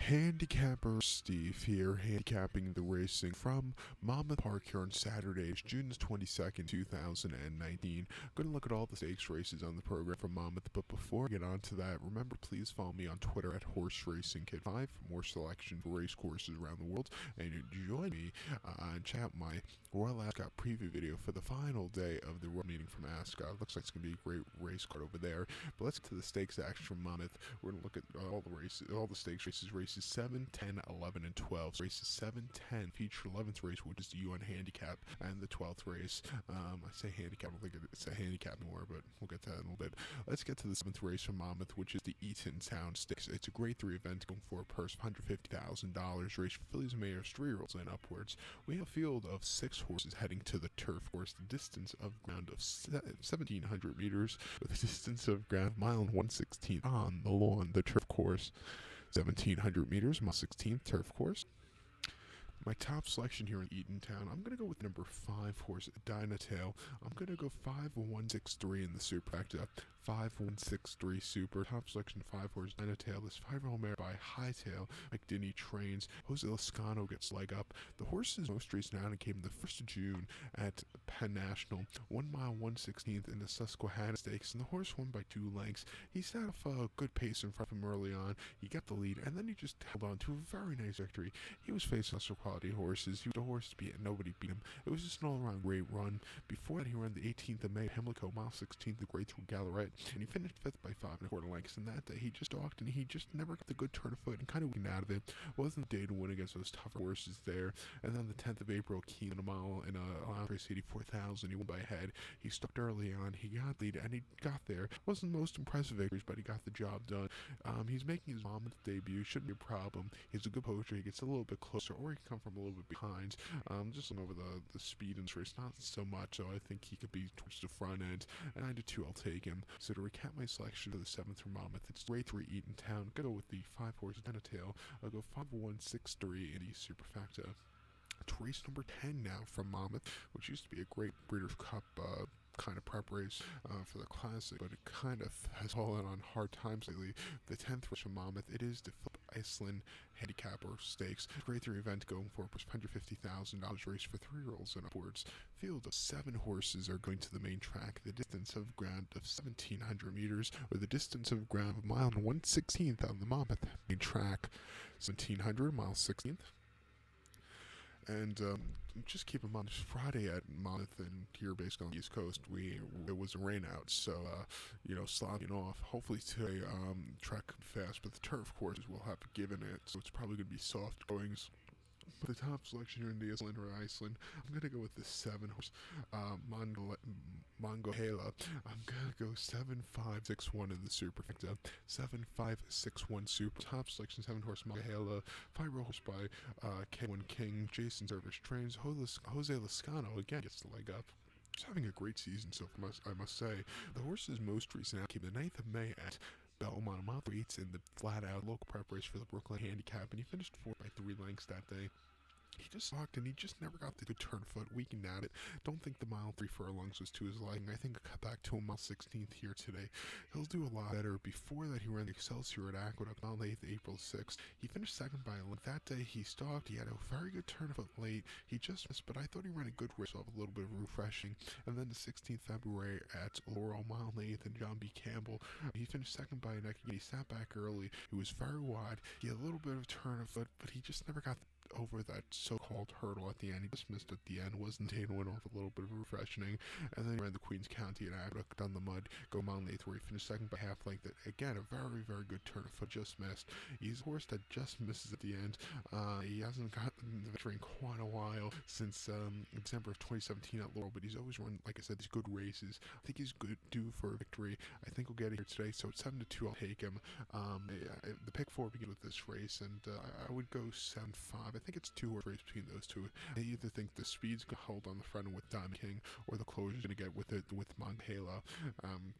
Handicapper Steve here, handicapping the racing from Monmouth Park here on Saturday, June 22nd, 2019. Going to look at all the stakes races on the program from Monmouth, but before I get on to that, remember please follow me on Twitter at HorseRacingKid5 for more selection for race courses around the world, and join me and check out my Royal Ascot preview video for the final day of the Royal Meeting from Ascot. Looks like it's going to be a great race card over there, but let's get to the stakes action from Monmouth. We're going to look at all the races, all the stakes races. Races 7, 10, 11, and 12. So races 7, 10 feature 11th race, which is the UN handicap, and the 12th race. I say handicap, I don't think it's a handicap anymore, but we'll get to that in a little bit. Let's get to the 7th race from Monmouth, which is the Eatontown Stakes. It's a grade 3 event going for a purse of $150,000. Race for fillies and mares, 3-year-olds and upwards. We have a field of 6 horses heading to the turf course. The distance of ground of 1,700 meters, with a distance of ground mile and 1/16 on the lawn, the turf course. 1,700 meters, mile 16th turf course. My top selection here in Eatontown, I'm going to go with number 5 horse, Dynatail. I'm going to go 5-1-6-3 in the Superfecta. 5-1-6-3 Super. Top selection 5 horse, Dynatail. This 5-year-old mare by Hightail. McDinney trains. Jose Lascano gets leg up. The horse's most recent outing came the 1st of June at Penn National. 1 mile 1/16 in the Susquehanna Stakes, and the horse won by 2 lengths. He set off a good pace in front of him early on. He got the lead, and then he just held on to a very nice victory. He was facing lesser quality horses. He was a horse to beat, and nobody beat him. It was just an all-around great run. Before that, he ran the 18th of May at Pimlico, mile 16th, the Grade 3 Gallery, and he finished 5th by 5 1/4 lengths. And that day, he just stalked, and he just never got the good turn of foot and kind of weakened out of it. Wasn't the day to win against those tougher horses there. And then the 10th of April, Keen in a mile in a allowed race 84,000. He won by a head. He stuck early on. He got lead, and he got there. Wasn't the most impressive victories, but he got the job done. He's making his Monmouth debut. Shouldn't be a problem. He's a good poacher. He gets a little bit closer, or he can come from a little bit behind. Just looking over the speed in this race, not so much, so I think he could be towards the front end, and I do too, I'll take him. So to recap my selection for the 7th from Monmouth, it's grade 3 Eatontown. Go with the 5 horse Dynatail. I'll go 5-1-6-3 in the Superfecta. It's race number 10 now from Monmouth, which used to be a great Breeders' Cup kind of prep race for the Classic, but it kind of has fallen on hard times lately. The 10th race from Monmouth, it is the Phillip Island Handicapper Stakes. Grade 3 event going for $150,000 race for 3-year-olds and upwards. Field of 7 horses are going to the main track. The distance of ground of 1,700 meters, or the distance of ground of mile and 1/16 on the Monmouth main track. 1,700, mile 16th. And just keep in mind, it's Friday at Monmouth, and here basically on the East Coast, it was a rain out, so slogging off. Hopefully today, track could be fast, but the turf courses will have given it, so it's probably going to be soft goings. But the top selection here in the Iceland, I'm going to go with the 7 horse, Mongohela. I'm going to go 7-5-6-1 in the Superfecta. 7-5-6-1 Super. Top selection 7 horse Mongohela. 5-year-old horse by K1 King. Jason Service trains. Jose Lascano again gets the leg up. He's having a great season, so I must say. The horse's most recent out came the 9th of May at Belmont, mile 3 in the flat-out local prep race for the Brooklyn Handicap, and he finished 4th by 3 lengths that day. He just walked, and he just never got the good turn foot, weakened at it. Don't think the mile 3 furlongs was to his liking. I think I cut back to a mile 16th here today. He'll do a lot better. Before that, he ran the Excelsior at Aqueduct, mile 8th, April 6th. He finished 2nd by a length. That day, he stalked. He had a very good turn foot late. He just missed, but I thought he ran a good race off, a little bit of refreshing. And then the 16th February at Laurel, mile 8th, and John B. Campbell. He finished 2nd by a neck. He sat back early. He was very wide. He had a little bit of turn of foot, but he just never got over that so-called hurdle at the end. He just missed at the end. Wasn't able to win off a little bit of refreshing. And then he ran the Queens County at Aqueduct on the mud, go mile 8th, where he finished 2nd by half length. Again, a very, very good turn of foot, just missed. He's a horse that just misses at the end. He hasn't gotten the victory in quite a while since December of 2017 at Laurel, but he's always run, like I said, these good races. I think he's good due for a victory. I think we'll get it here today, so it's 7-2. I'll take him. The pick 4 begins with this race, and I would go 7-5. I think it's 2 horse race between those two. I either think the speed's going to hold on the front end with Diamond King, or the closure's going to get with it with Mongohela. I'm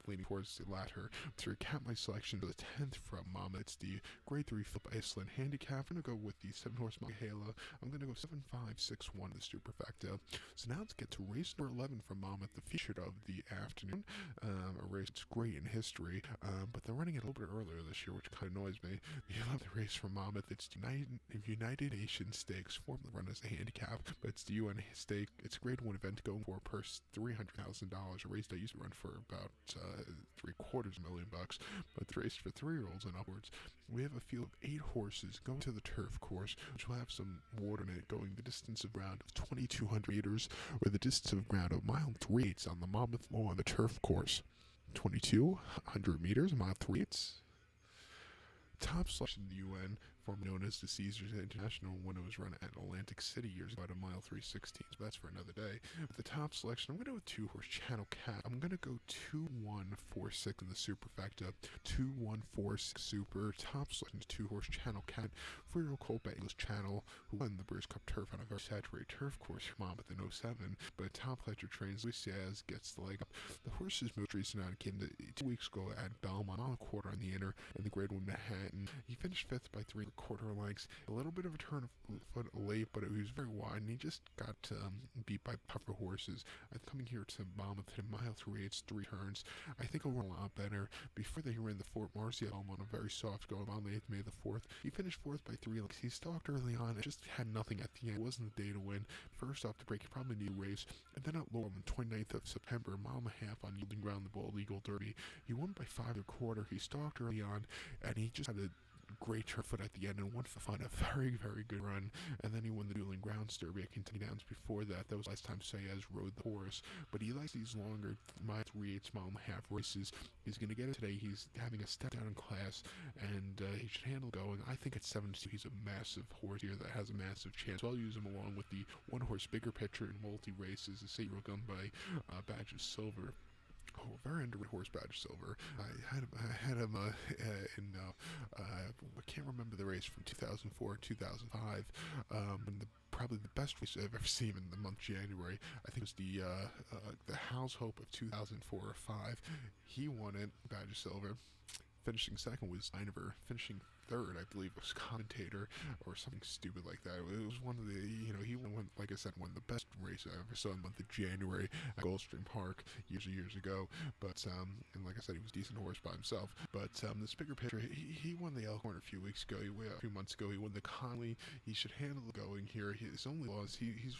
leaning towards the latter. To recap my selection for the 10th from Monmouth, it's the grade 3 Phillip Island Handicap. I'm going to go with the 7 horse Mongohela. I'm going to go 7-5-6-1 the Superfecta. So now let's get to race number 11 from Monmouth, the featured of the afternoon. A race that's great in history, but they're running it a little bit earlier this year, which kind of annoys me. The 11th race from Monmouth, it's United Nations Stakes, formerly run as a handicap, but it's the UN stake. It's a grade 1 event going for a purse $300,000, a race that used to run for about $750,000, but it's raced for 3-year-olds and upwards. We have a field of 8 horses going to the turf course, which will have some water in it, going the distance of ground of 2,200 meters, or the distance of ground of mile 3/8 on the Monmouth Law on the turf course. 2,200 meters, mile 3/8. Top selection in the UN, formerly known as the Caesars International, when it was run at Atlantic City years ago at a mile 3:16, so that's for another day. With the top selection, I'm going to go with 2-horse Channel Cat. I'm going to go 2-1-4-6 in the Superfecta. 2-1-4-6 Super. Top selection is 2-horse Channel Cat. 4-year-old colt by English Channel, who won the British Cup Turf on a very saturated turf course from Monmouth in 07. But top pleasure trains, Luis Diaz gets the leg up. The horse's most recent out came 2 weeks ago at Belmont on a quarter on the inner in the grade 1 Manhattan. He finished 5th by 3/4 lengths. A little bit of a turn of foot late, but it was very wide, and he just got beat by tougher horses. Coming here to Monmouth at a mile 3/8, 3 turns. I think he'll run a lot better. Before they ran the Fort Marcy at home on a very soft go on the 8th, May the 4th. He finished 4th by 3 lengths. He stalked early on and just had nothing at the end. It wasn't the day to win. First off the break, he probably needed a race. And then at Lowell on the 29th of September, a mile and a half on yielding ground, the Bald Eagle Derby. He won by 5 1/4. He stalked early on, and he just had a great turn foot at the end and won for fun, a very, very good run. And then he won the Dueling Grounds Derby at Kentucky Downs before that. That was the last time Sayez rode the horse. But he likes these longer mile 3/8, mile and a half races. He's going to get it today. He's having a step down in class, and he should handle going. I think at 7-2, he's a massive horse here that has a massive chance. So I'll use him along with the 1-horse Bigger Picture in multi-races, the 8-year-old gun by Badge of Silver. Oh, very underrated horse, Badge Silver. I had him in, I can't remember the race from 2004 and 2005. And probably the best race I've ever seen in the month of January. I think it was the House Hope of 2004 or 5. He won it, Badge Silver. Finishing second was Inever. Finishing third, I believe, was Commentator or something stupid like that. It was one of the, he won, like I said, one of the best races I ever saw in the month of January at Gulfstream Park years ago. But, and like I said, he was a decent horse by himself. But this Bigger Picture, he won the Elkhorn a few weeks ago. A few months ago, he won the Conley. He should handle the going here. His only loss, he's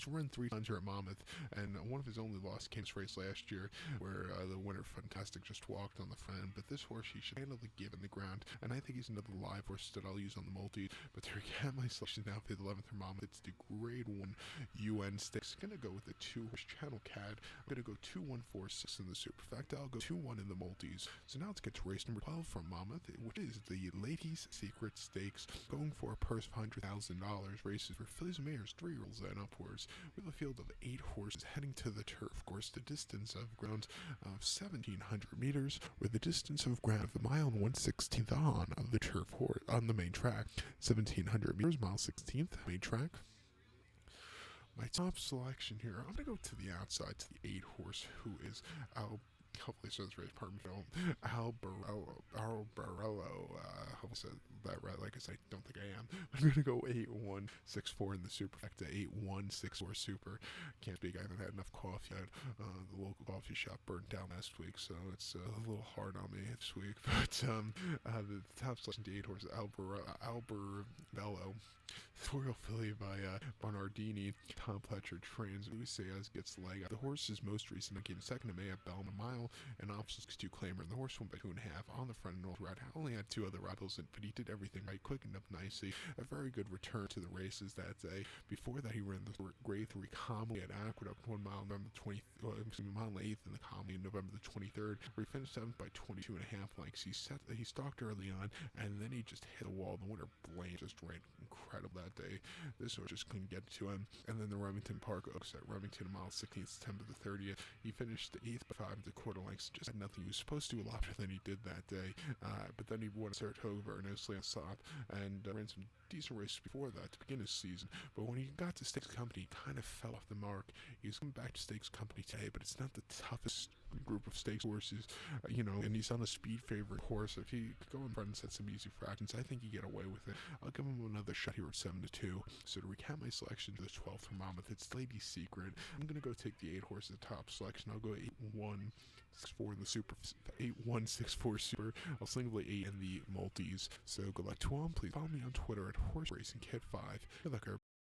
run 3 times here at Monmouth, and one of his only losses came this race last year, where the winner, Fantastic, just walked on the front. But this horse, he should handle the give in the ground, and I think he's another live horse that I'll use on the multi. But there again, my selection now for the 11th for Monmouth. It's the grade 1 UN stakes. I'm going to go with the 2-horse Channel Cat. I'm going to go 2-1-4-6 in the Superfecta. I'll go 2-1 in the multis. So now let's get to race number 12 from Monmouth, which is the Ladies Secret Stakes, going for a purse of $100,000. Races for fillies and mares, 3-year-olds and upwards. We have a field of 8 horses heading to the turf course. The distance of ground of 1,700 meters, with the distance of ground of the mile and 1/16th on of the turf horse on the main track. 1,700 meters, mile 16th, main track. My top selection here, I'm going to go to the outside, to the 8-horse, who is hopefully I said this right, pardon me, Albarello. Hopefully I said that right. Like I said, I don't think I am. I'm going to go 8-1-6-4 in the Superfecta, 8-1-6-4 Super. Can't speak, I haven't had enough coffee yet. The local coffee shop burned down last week, so it's a little hard on me this week. But the top selection, the 8-horse, Albarello. 4-year-old filly by Bernardini. Tom Pletcher trains. Luis Diaz gets the leg up. The horse's most recent came second to May at Belmont mile, and opposite to Claimer. And the horse won by 2.5 on the front and north ride. Only had 2 other rivals, but he did everything right, quickened up nicely. A very good return to the races that day. Before that, he ran the grade 3 Comley at Aqueduct, 1 mile November 20th, mile 8th in the Comley, November the 23rd, where he finished 7th by 22.5 lengths. He stalked early on, and then he just hit a wall. The winner, Blaine, just ran incredible that day. This horse just couldn't get to him. And then the Remington Park Oaks at Remington, mile 16th, September the 30th. He finished 8th by 5 lengths. Just had nothing. He was supposed to do a lot better than he did that day. But then he won Saratoga and Nicely on Sop, and ran some decent races before that to begin his season. But when he got to Stakes Company, he kind of fell off the mark. He's coming back to Stakes Company today, but it's not the toughest group of stakes horses, and he's on a speed favorite horse. If he could go in front and set some easy fractions, I think he'd get away with it. I'll give him another shot here at 7-2. So to recap my selection to the 12th for Monmouth, it's Lady Secret. I'm going to go take the 8 horse at the top selection. I'll go 8-1 4 in the Super, 8164 Super, I'll single 8 in the multis. So good luck to all. Please follow me on Twitter at horseracingkit5. Good luck, everybody.